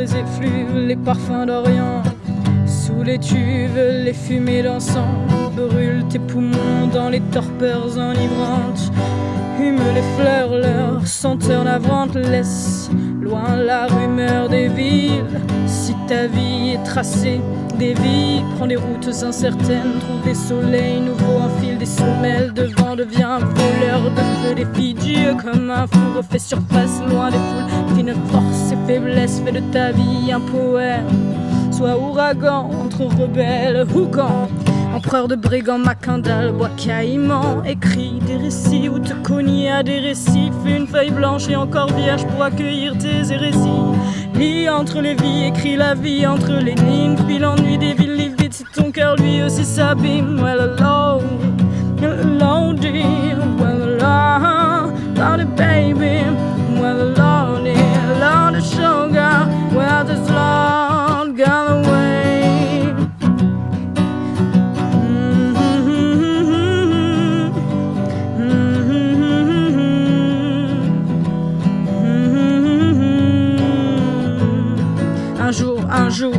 les effluves, les parfums d'Orient. Sous les tubes, les fumées d'encens brûlent tes poumons dans les torpeurs enivrantes. Hume les fleurs, leur senteur navrante. Laisse loin la rumeur des villes. Si ta vie est tracée, dévie, prends des routes incertaines. Trouve des soleils nouveaux, enfile des semelles. Devant devient voleur de feu, défie Dieu comme un fou. Refait surface loin des foules. Fine force et faiblesse, fais de ta vie un poème. Sois ouragan entre rebelles, Hougan. Empereur de brigands, Macandal, bois caïman. Écris des récits ou te cogner à des récits. Fais une feuille blanche et encore vierge pour accueillir tes hérésies. Lis entre les vies, écris la vie entre les lignes. Puis l'ennui des villes, livre vite si ton cœur lui aussi s'abîme. Well alone, dear, well alone, baby. Well alone, sugar, well this long gone away.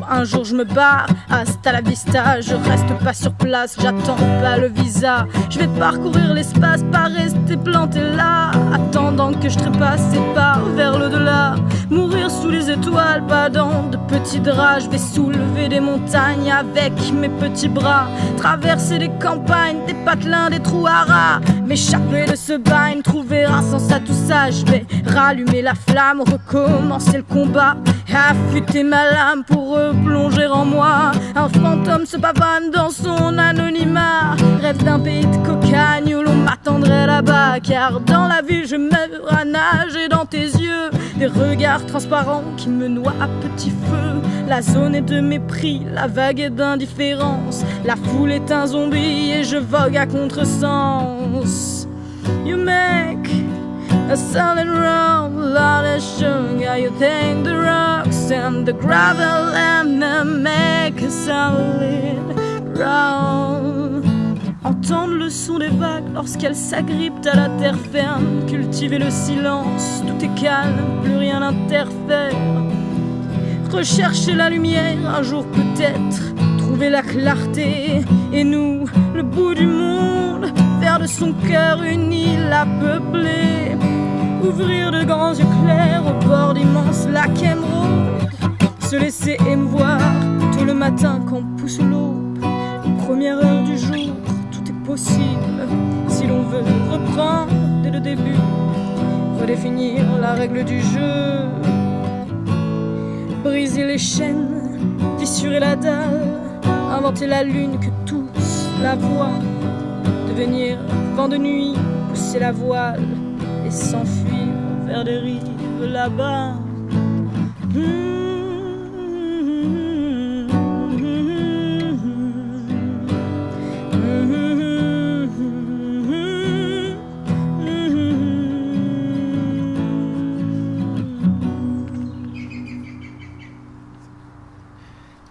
Un jour je me barre, hasta la vista. Je reste pas sur place, j'attends pas le visa. Je vais parcourir l'espace, pas rester planté là, attendant que je trépasse et pars vers l'au-delà. Mourir sous les étoiles, pas dans de petits draps. Je vais soulever des montagnes avec mes petits bras. Traverser des campagnes, des patelins, des trous à rats. M'échapper de ce bagne, trouver un sens à tout ça. Je vais rallumer la flamme, recommencer le combat. Affûter ma lame pour replonger en moi. Un fantôme se pavane dans son anonymat. Rêve d'un pays de cocagne où l'on m'attendrait là-bas. Car dans la vie je meurs à nager dans tes yeux. Des regards transparents qui me noient à petit feu. La zone est de mépris, la vague est d'indifférence. La foule est un zombie et je vogue à contresens. You make a solid round, lot of sugar. You take the rocks and the gravel and then make a solid round. Entendre le son des vagues lorsqu'elles s'agrippent à la terre ferme. Cultiver le silence, tout est calme, plus rien n'interfère. Rechercher la lumière, un jour peut-être trouver la clarté. Et nous, le bout du monde, faire de son cœur une île à peupler. Ouvrir de grands yeux clairs au bord d'immenses lacs émeraudes. Se laisser émouvoir tôt le matin quand pousse l'aube. Première heure du jour, tout est possible si l'on veut reprendre dès le début. Redéfinir la règle du jeu. Briser les chaînes, fissurer la dalle. Inventer la lune que tous la voient. Devenir vent de nuit, pousser la voile et s'enfuir vers des rives là-bas.